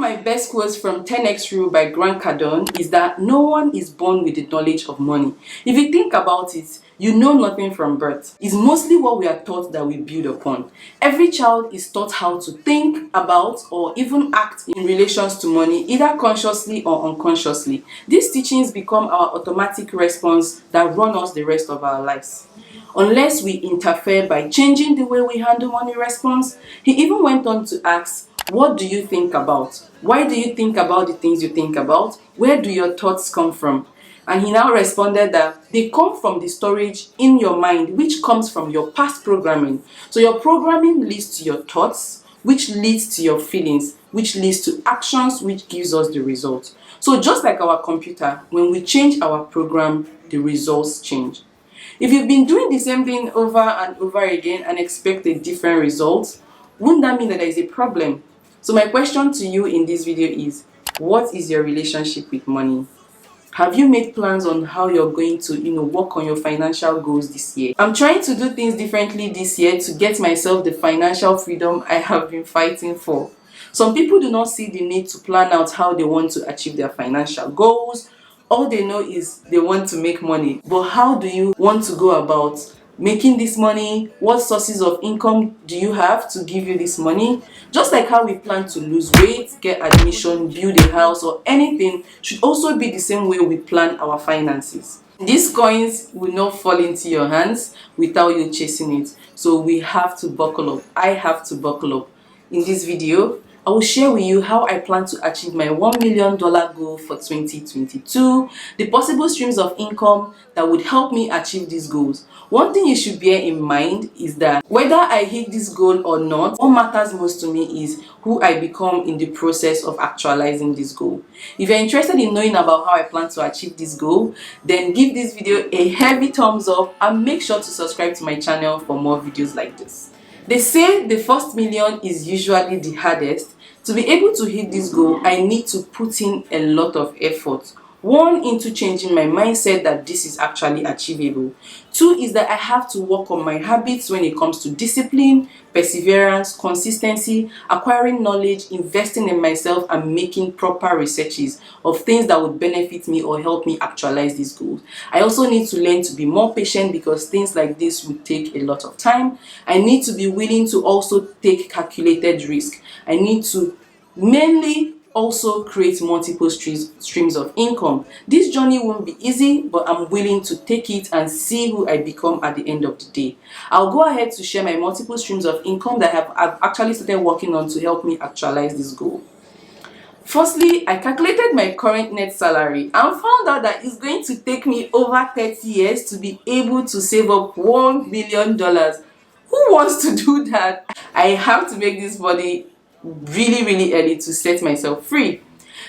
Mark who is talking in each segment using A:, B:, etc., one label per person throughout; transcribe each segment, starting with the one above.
A: my best quotes from 10x Rule by Grant Cardone is that no one is born with the knowledge of money. If you think about it, you know nothing from birth. It's mostly what we are taught that we build upon. Every child is taught how to think about or even act in relations to money, either consciously or unconsciously. These teachings become our automatic response that run us the rest of our lives. Unless we interfere by changing the way we handle money response. He even went on to ask, what do you think about? Why do you think about the things you think about? Where do your thoughts come from? And he now responded that they come from the storage in your mind, which comes from your past programming. So your programming leads to your thoughts, which leads to your feelings, which leads to actions, which gives us the result. So just like our computer, when we change our program, the results change. If you've been doing the same thing over and over again and expect a different result, wouldn't that mean that there is a problem? So my question to you in this video is, what is your relationship with money? Have you made plans on how you're going to, work on your financial goals this year? I'm trying to do things differently this year to get myself the financial freedom I have been fighting for. Some people do not see the need to plan out how they want to achieve their financial goals. All they know is they want to make money. But how do you want to go about making this money? What sources of income do you have to give you this money? Just like how we plan to lose weight, get admission, build a house, or anything should also be the same way we plan our finances. These coins will not fall into your hands without you chasing it. So we have to buckle up. I have to buckle up. In this video, I will share with you how I plan to achieve my $1 million goal for 2022, the possible streams of income that would help me achieve these goals. One thing you should bear in mind is that whether I hit this goal or not, what matters most to me is who I become in the process of actualizing this goal. If you're interested in knowing about how I plan to achieve this goal, then give this video a heavy thumbs up and make sure to subscribe to my channel for more videos like this. They say the first million is usually the hardest. To be able to hit this goal, I need to put in a lot of effort. One, into changing my mindset that this is actually achievable. Two is that I have to work on my habits when it comes to discipline, perseverance, consistency, acquiring knowledge, investing in myself, and making proper researches of things that would benefit me or help me actualize these goals. I also need to learn to be more patient because things like this would take a lot of time. I need to be willing to also take calculated risk. I need to mainly also create multiple streams of income. This journey won't be easy, but I'm willing to take it and see who I become at the end of the day. I'll go ahead to share my multiple streams of income that I've actually started working on to help me actualize this goal. Firstly, I calculated my current net salary and found out that it's going to take me over 30 years to be able to save up $1 million. Who wants to do that? I have to make this money really early to set myself free.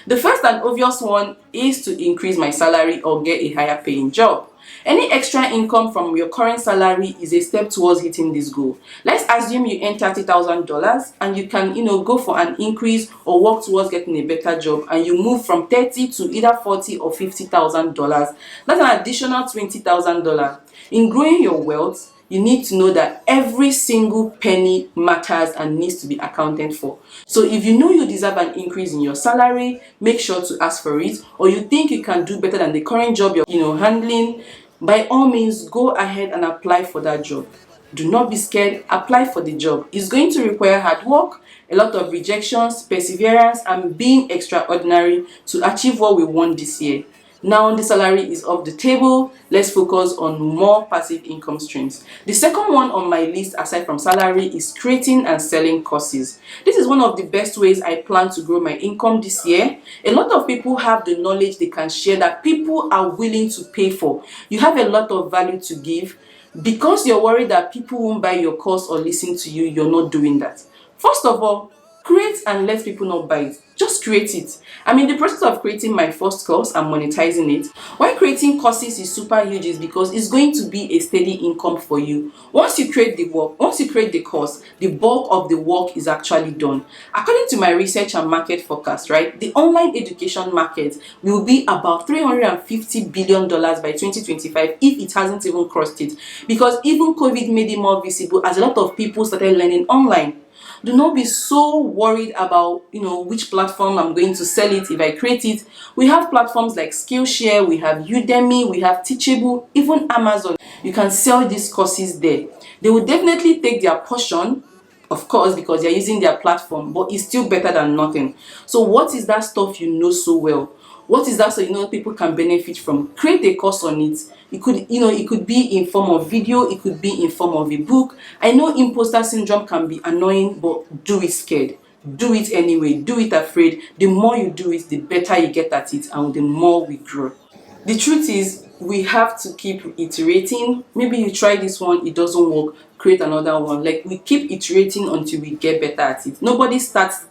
A: The first and obvious one is to increase my salary or get a higher paying job. Any extra income from your current salary is a step towards hitting this goal. Let's assume you earn $30,000 and you can go for an increase or work towards getting a better job, and you move from 30 to either 40 or $50,000. That's an additional $20,000. In growing your wealth, you need to know that every single penny matters and needs to be accounted for. So if you know you deserve an increase in your salary, make sure to ask for it. Or you think you can do better than the current job you're handling, by all means go ahead and apply for that job. Do not be scared, apply for the job. It's going to require hard work, a lot of rejections, perseverance, and being extraordinary to achieve what we want this year. Now the salary is off the table, let's focus on more passive income streams. The second one on my list aside from salary is creating and selling courses. This is one of the best ways I plan to grow my income this year. A lot of people have the knowledge they can share that people are willing to pay for. You have a lot of value to give. Because you're worried that people won't buy your course or listen to you, you're not doing that. First of all, create and let people not buy it. Just create it. I'm in the process of creating my first course and monetizing it. Why creating courses is super huge is because it's going to be a steady income for you. Once you create the course, the bulk of the work is actually done. According to my research and market forecast, right, the online education market will be about $350 billion by 2025 if it hasn't even crossed it. Because even COVID made it more visible as a lot of people started learning online. Do not be so worried about which platform I'm going to sell it if I create it. We have platforms like Skillshare, we have Udemy, we have Teachable, even Amazon. You can sell these courses there. They will definitely take their portion, of course, because they're using their platform, but it's still better than nothing. So what is that stuff you know so well? What is that so people can benefit from? Create a course on it. It could be in form of video, it could be in form of a book. I know imposter syndrome can be annoying, but do it scared. Do it anyway, do it afraid. The more you do it, the better you get at it, and the more we grow. The truth is, we have to keep iterating. Maybe you try this one, it doesn't work, create another one. Like, we keep iterating until we get better at it. Nobody starts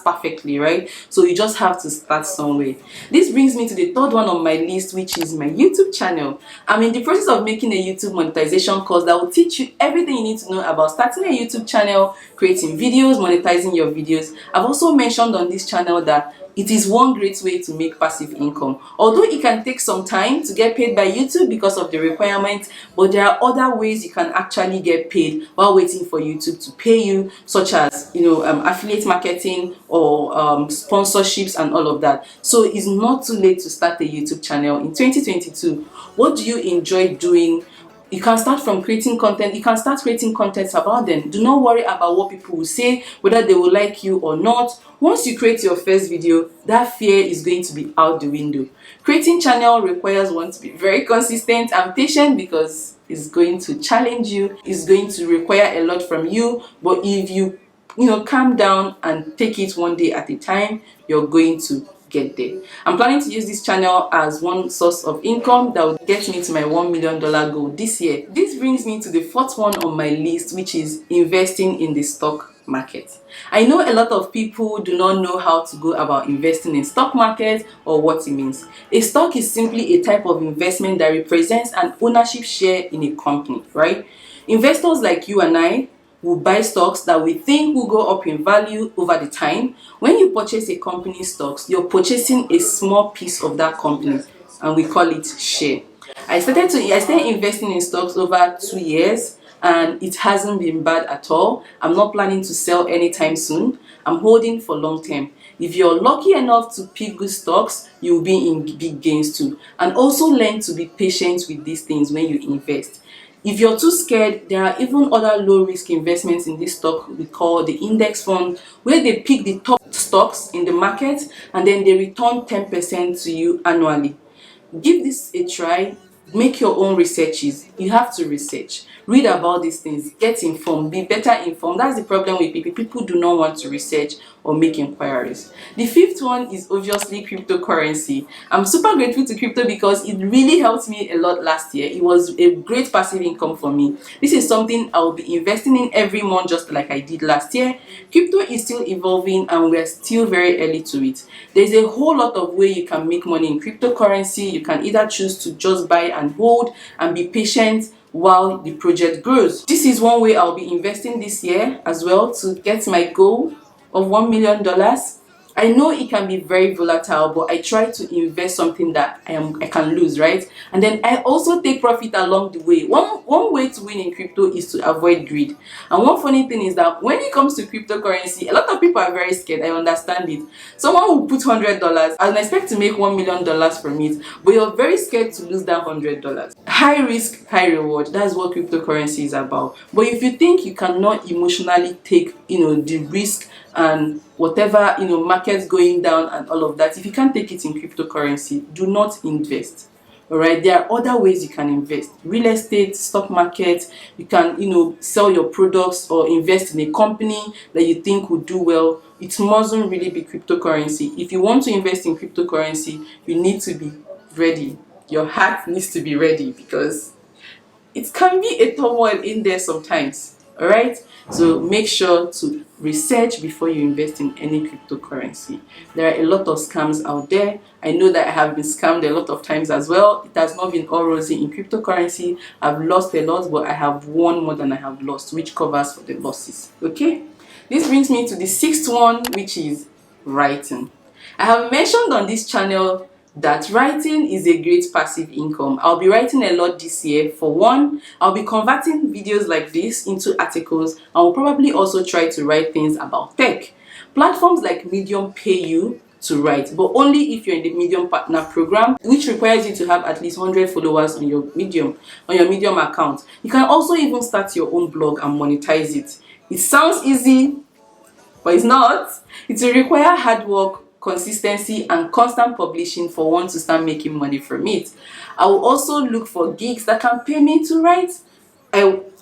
A: perfectly, right? So you just have to start somewhere. This brings me to the third one on my list, which is my YouTube channel. I'm in the process of making a YouTube monetization course that will teach you everything you need to know about starting a YouTube channel, creating videos, monetizing your videos. I've also mentioned on this channel that it is one great way to make passive income. Although it can take some time to get paid by YouTube because of the requirements, but there are other ways you can actually get paid while waiting for YouTube to pay you, such as affiliate marketing or sponsorships and all of that. So it's not too late to start a YouTube channel in 2022. What do you enjoy doing? You can start from creating content. You can start creating content about them. Do not worry about what people will say, whether they will like you or not. Once you create your first video, that fear is going to be out the window. Creating channel requires one to be very consistent and patient, because it's going to challenge you. It's going to require a lot from you. But if you calm down and take it one day at a time, you're going to get there. I'm planning to use this channel as one source of income that will get me to my $1 million goal this year. This brings me to the fourth one on my list, which is investing in the stock market. I know a lot of people do not know how to go about investing in stock market or what it means. A stock is simply a type of investment that represents an ownership share in a company, right? Investors like you and I will buy stocks that we think will go up in value over the time. When you purchase a company stocks, you're purchasing a small piece of that company, and we call it share. I started investing in stocks over 2 years, and it hasn't been bad at all. I'm not planning to sell anytime soon. I'm holding for long term. If you're lucky enough to pick good stocks, you'll be in big gains too. And also learn to be patient with these things when you invest. If you're too scared, there are even other low-risk investments in this stock we call the index fund, where they pick the top stocks in the market and then they return 10% to you annually. Give this a try. Make your own researches. You have to research, read about these things, get informed, be better informed. That's the problem with people. People do not want to research or make inquiries. The fifth one is obviously cryptocurrency. I'm super grateful to crypto because it really helped me a lot last year. It was a great passive income for me. This is something I will be investing in every month, just like I did last year. Crypto is still evolving and we're still very early to it. There's a whole lot of way you can make money in cryptocurrency. You can either choose to just buy and hold and be patient while the project grows. This is one way I'll be investing this year as well to get my goal of $1 million. I know it can be very volatile, but I try to invest something that I can lose, right? And then I also take profit along the way. One way to win in crypto is to avoid greed. And one funny thing is that when it comes to cryptocurrency, a lot of people are very scared. I understand it. Someone will put $100 and expect to make $1 million from it, but you're very scared to lose that $100. High risk, high reward. That's what cryptocurrency is about. But if you think you cannot emotionally take, the risk and whatever, markets going down and all of that, if you can't take it in cryptocurrency, do not invest. All right, there are other ways you can invest: real estate, stock market. You can sell your products or invest in a company that you think will do well. It mustn't really be cryptocurrency. If you want to invest in cryptocurrency, you need to be ready. Your heart needs to be ready, because it can be a turmoil in there sometimes. All right, so make sure to research before you invest in any cryptocurrency. There are a lot of scams out there. I know that I have been scammed a lot of times as well. It has not been all rosy in cryptocurrency. I've lost a lot, but I have won more than I have lost, which covers for the losses. Okay, this brings me to the sixth one, which is writing. I have mentioned on this channel that writing is a great passive income. I'll be writing a lot this year. For one, I'll be converting videos like this into articles. I will probably also try to write things about tech. Platforms like Medium pay you to write, but only if you're in the Medium Partner Program, which requires you to have at least 100 followers on your Medium account. You can also even start your own blog and monetize it. It sounds easy, but it's not. It will require hard work, consistency, and constant publishing for one to start making money from it. I will also look for gigs that can pay me to write.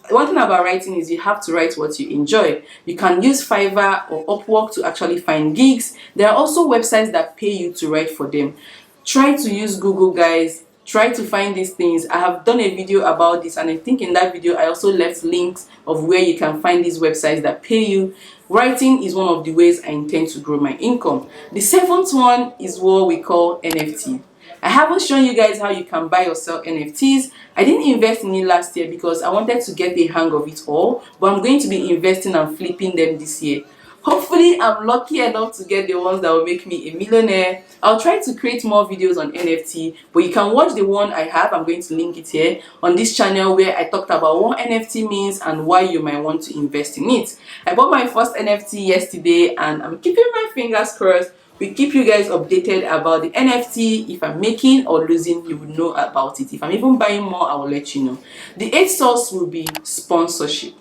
A: One thing about writing is you have to write what you enjoy. You can use Fiverr or Upwork to actually find gigs. There are also websites that pay you to write for them. Try to use Google, guys. Try to find these things. I have done a video about this, and I think in that video I also left links of where you can find these websites that pay you. Writing is one of the ways I intend to grow my income. The seventh one is what we call NFT. I haven't shown you guys how you can buy or sell NFTs. I didn't invest in it last year because I wanted to get the hang of it all, but I'm going to be investing and flipping them this year. Hopefully, I'm lucky enough to get the ones that will make me a millionaire. I'll try to create more videos on NFT, but you can watch the one I have. I'm going to link it here on this channel, where I talked about what NFT means and why you might want to invest in it. I bought my first NFT yesterday, and I'm keeping my fingers crossed. We keep you guys updated about the NFT. If I'm making or losing, you will know about it. If I'm even buying more, I will let you know. The eighth source will be sponsorship.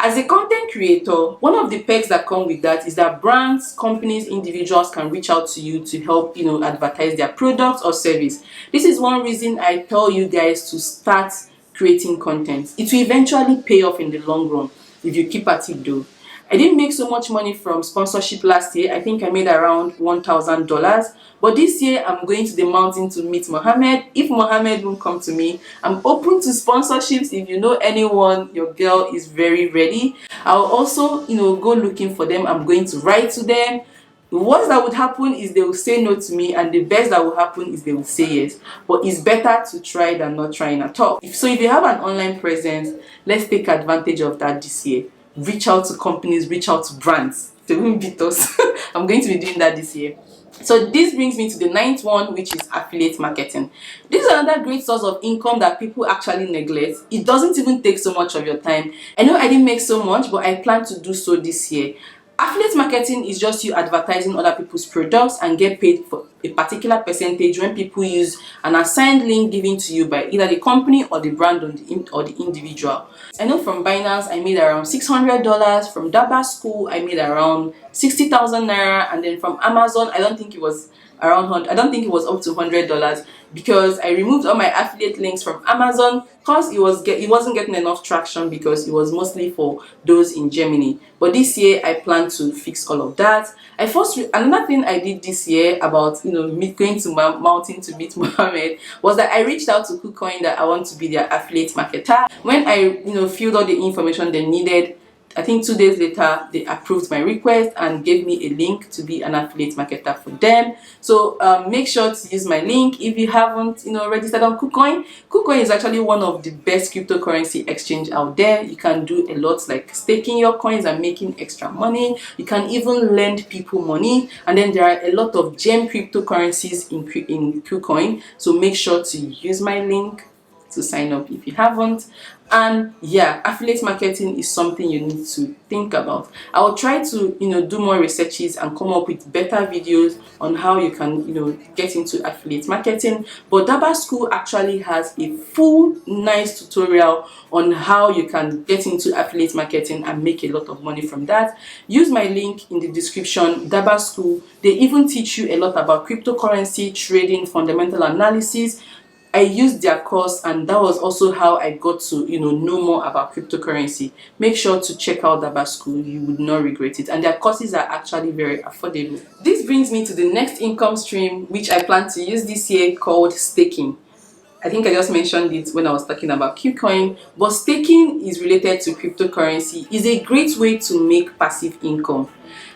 A: As a content creator, one of the perks that come with that is that brands, companies, individuals can reach out to you to help, advertise their products or service. This is one reason I tell you guys to start creating content. It will eventually pay off in the long run if you keep at it though. I didn't make so much money from sponsorship last year. I think I made around $1,000. But this year, I'm going to the mountain to meet Mohammed. If Mohammed won't come to me, I'm open to sponsorships. If you know anyone, your girl is very ready. I'll also, go looking for them. I'm going to write to them. The worst that would happen is they will say no to me, and the best that will happen is they will say yes. But it's better to try than not trying at all. So if you have an online presence, let's take advantage of that this year. Reach out to companies, reach out to brands. They won't beat us. I'm going to be doing that this year. So this brings me to the ninth one, which is affiliate marketing. This is another great source of income that people actually neglect. It doesn't even take so much of your time. I know I didn't make so much, but I plan to do so this year. Affiliate marketing is just you advertising other people's products and get paid for a particular percentage when people use an assigned link given to you by either the company or the brand or the individual. I know from Binance I made around $600, from Daba School I made around 60,000 naira, and then from Amazon I don't think it was up to $100 because I removed all my affiliate links from Amazon because it wasn't getting enough traction because it was mostly for those in Germany. But this year I plan to fix all of that. Another thing I did this year about going to my mountain to meet Mohammed was that I reached out to KuCoin that I want to be their affiliate marketer. When I filled all the information they needed, I think 2 days later, they approved my request and gave me a link to be an affiliate marketer for them. So make sure to use my link if you haven't, registered on KuCoin. KuCoin is actually one of the best cryptocurrency exchange out there. You can do a lot like staking your coins and making extra money. You can even lend people money. And then there are a lot of gem cryptocurrencies in KuCoin. So make sure to use my link to sign up if you haven't. And yeah, affiliate marketing is something you need to think about. I will try to do more researches and come up with better videos on how you can get into affiliate marketing. But Daba School actually has a full nice tutorial on how you can get into affiliate marketing and make a lot of money from that. Use my link in the description, Daba School. They even teach you a lot about cryptocurrency trading, fundamental analysis. I used their course, and that was also how I got to know more about cryptocurrency. Make sure to check out Daba School. You would not regret it, and their courses are actually very affordable. This brings me to the next income stream which I plan to use this year, called staking. I think I just mentioned it when I was talking about KuCoin, but staking is related to cryptocurrency. It's a great way to make passive income.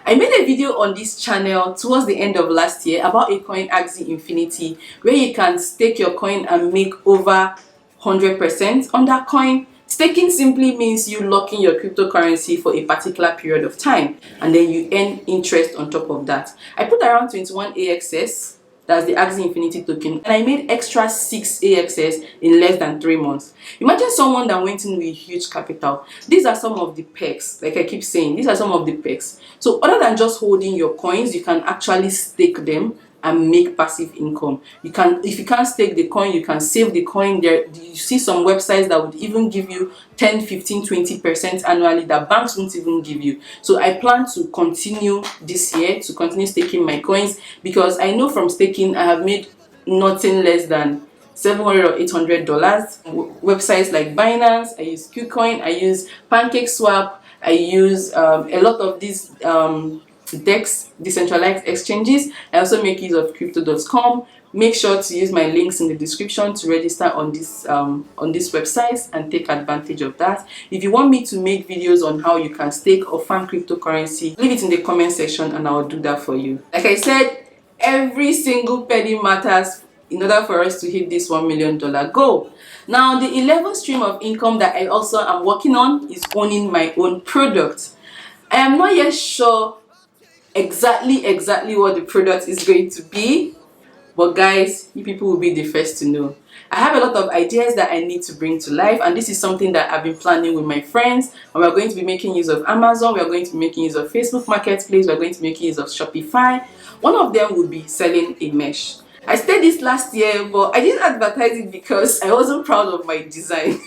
A: I made a video on this channel towards the end of last year about a coin, Axie Infinity, where you can stake your coin and make over 100% on that coin. Staking simply means you lock in your cryptocurrency for a particular period of time, and then you earn interest on top of that. I put around 21 AXS That's the Axie Infinity token, and I made extra 6 AXS in less than 3 months. Imagine someone that went in with huge capital. These are some of the perks, like I keep saying, these are some of the perks. So other than just holding your coins, you can actually stake them and make passive income. You can, if you can't stake the coin, you can save the coin. There you see some websites that would even give you 10, 15, 20% annually that banks won't even give you. So I plan to continue this year to continue staking my coins, because I know from staking I have made nothing less than $700 or $800. Websites like Binance, I use KuCoin, I use PancakeSwap, I use a lot of these DEX, decentralized exchanges. I also make use of crypto.com. Make sure to use my links in the description to register on this website and take advantage of that. If you want me to make videos on how you can stake or farm cryptocurrency, leave it in the comment section and I'll do that for you. Like I said, every single penny matters in order for us to hit this $1 million goal. Now, the 11th stream of income that I also am working on is owning my own product. I am not yet sure exactly what the product is going to be, but guys, you people will be the first to know. I have a lot of ideas that I need to bring to life, and this is something that I've been planning with my friends, and we're going to be making use of Amazon, we're going to be making use of Facebook Marketplace, we're going to be making use of Shopify. One of them would be selling a mesh. I said this last year, but I didn't advertise it because I wasn't proud of my design.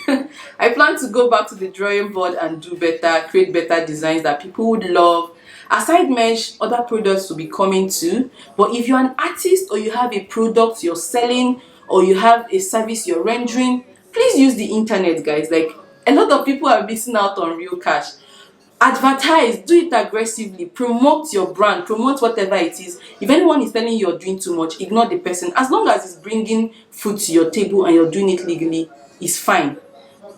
A: I plan to go back to the drawing board and do better, create better designs that people would love. Aside mesh, other products will be coming too. But if you're an artist or you have a product you're selling or you have a service you're rendering, please use the internet, guys. Like, a lot of people are missing out on real cash. Advertise, do it aggressively, promote your brand, promote whatever it is. If anyone is telling you you're doing too much, ignore the person. As long as it's bringing food to your table and you're doing it legally, it's fine.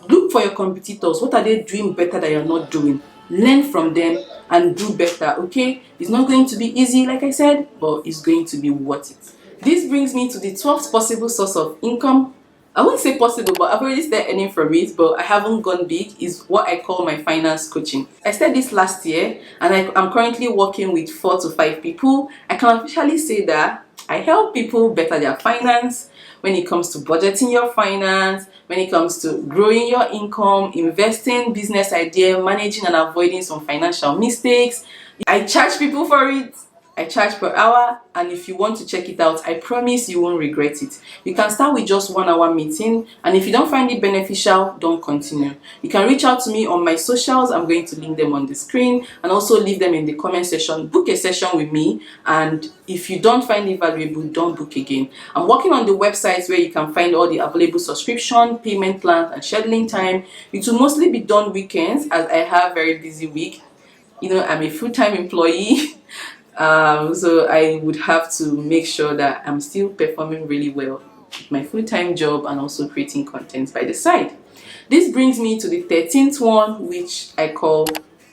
A: Look for your competitors. What are they doing better that you're not doing? Learn from them and do better, okay? It's not going to be easy, like I said, but it's going to be worth it. This brings me to the 12th possible source of income. I won't say possible, but I've already started earning from it, but I haven't gone big, is what I call my finance coaching. I started this last year, and I'm currently working with 4 to 5 people. I can officially say that I help people better their finance when it comes to budgeting your finance, when it comes to growing your income, investing, business idea, managing and avoiding some financial mistakes. I charge people for it. I charge per hour, and if you want to check it out, I promise you won't regret it. You can start with just 1 hour meeting, and if you don't find it beneficial, don't continue. You can reach out to me on my socials. I'm going to link them on the screen and also leave them in the comment section. Book a session with me, and if you don't find it valuable, don't book again. I'm working on the websites where you can find all the available subscription, payment plans, and scheduling time. It will mostly be done weekends as I have a very busy week. You know, I'm a full-time employee. So I would have to make sure that I'm still performing really well with my full-time job and also creating content by the side. This brings me to the 13th one, which I call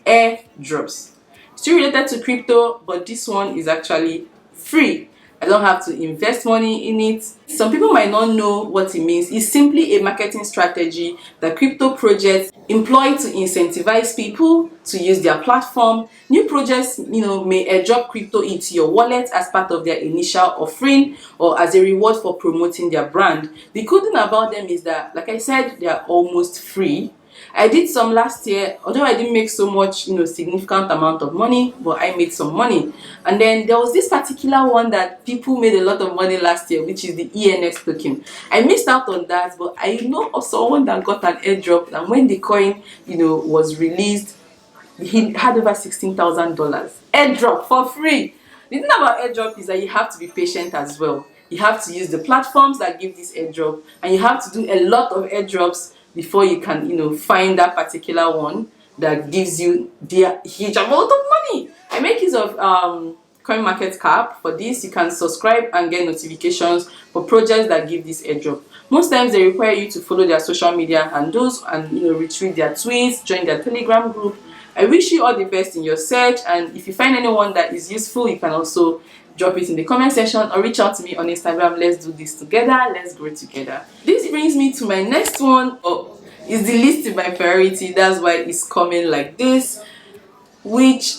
A: AIRDROPS. Still related to crypto, but this one is actually free. I don't have to invest money in it. Some people might not know what it means. It's simply a marketing strategy that crypto projects employ to incentivize people to use their platform. New projects, may airdrop crypto into your wallet as part of their initial offering or as a reward for promoting their brand. The cool thing about them is that, like I said, they are almost free. I did some last year, although I didn't make so much, significant amount of money, but I made some money. And then there was this particular one that people made a lot of money last year, which is the ENX token. I missed out on that, but I know of someone that got an airdrop, and when the coin, was released, he had over $16,000 airdrop for free. The thing about airdrop is that you have to be patient as well. You have to use the platforms that give this airdrop, and you have to do a lot of airdrops before you can, find that particular one that gives you the huge amount of money. I make use of CoinMarketCap. For this, you can subscribe and get notifications for projects that give this airdrop. Most times they require you to follow their social media handles and retweet their tweets, join their Telegram group. I wish you all the best in your search, and if you find anyone that is useful, you can also drop it in the comment section or reach out to me on Instagram. Let's do this together. Let's grow together. This brings me to my next one. It's the least in my priority. That's why it's coming like this, which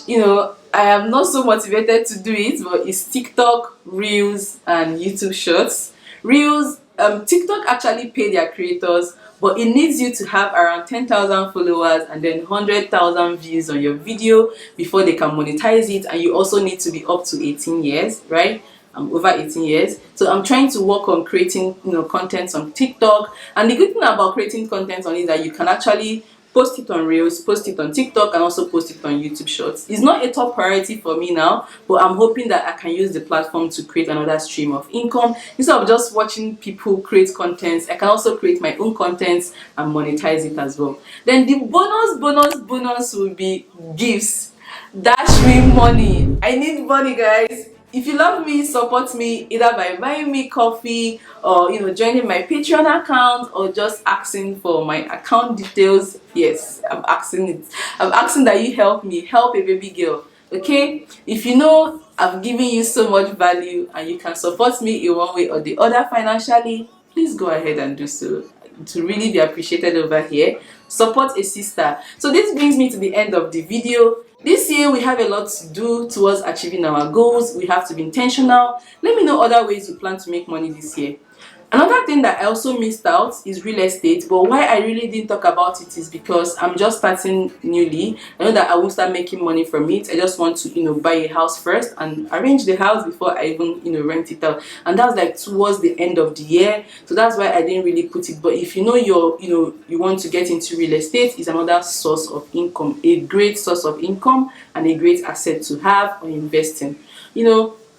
A: I am not so motivated to do it, but it's TikTok, Reels, and YouTube Shorts. Reels, TikTok actually pay their creators, but it needs you to have around 10,000 followers and then 100,000 views on your video before they can monetize it, and you also need to be up to 18 years, right? I'm over 18 years, so I'm trying to work on creating, content on TikTok. And the good thing about creating content on it is that you can actually post it on Reels, post it on TikTok, and also post it on YouTube Shorts. It's not a top priority for me now, but I'm hoping that I can use the platform to create another stream of income. Instead of just watching people create content, I can also create my own content and monetize it as well. Then the bonus will be gifts. Dash me money. I need money, guys. If you love me, support me either by buying me coffee, or joining my Patreon account, or just asking for my account details. Yes, I'm asking it. I'm asking that you help me help a baby girl. Okay, if you know I've given you so much value and you can support me in one way or the other financially, please go ahead and do so. To really be appreciated over here. Support a sister. So this brings me to the end of the video. This year we have a lot to do towards achieving our goals. We have to be intentional. Let me know other ways you plan to make money this year. Another thing that I also missed out is real estate, but why I really didn't talk about it is because I'm just starting newly. I know that I won't start making money from it. I just want to buy a house first and arrange the house before I even rent it out, and that's like towards the end of the year. So that's why I didn't really put it. But if you want to get into real estate, is another source of income, a great source of income and a great asset to have or invest in.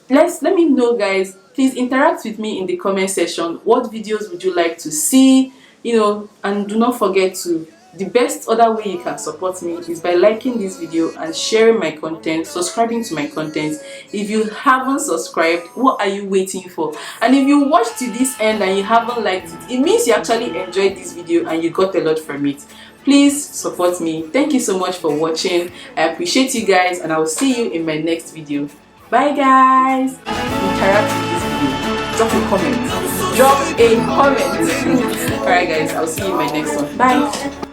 A: Let me know, guys. Please interact with me in the comment section. What videos would you like to see? And do not forget to, the best other way you can support me is by liking this video and sharing my content, subscribing to my content. If you haven't subscribed, what are you waiting for? And if you watched to this end and you haven't liked it, it means you actually enjoyed this video and you got a lot from it. Please support me. Thank you so much for watching. I appreciate you guys, and I will see you in my next video. Bye guys. Interact with this video. Drop a comment. Alright guys, I'll see you in my next one. Bye.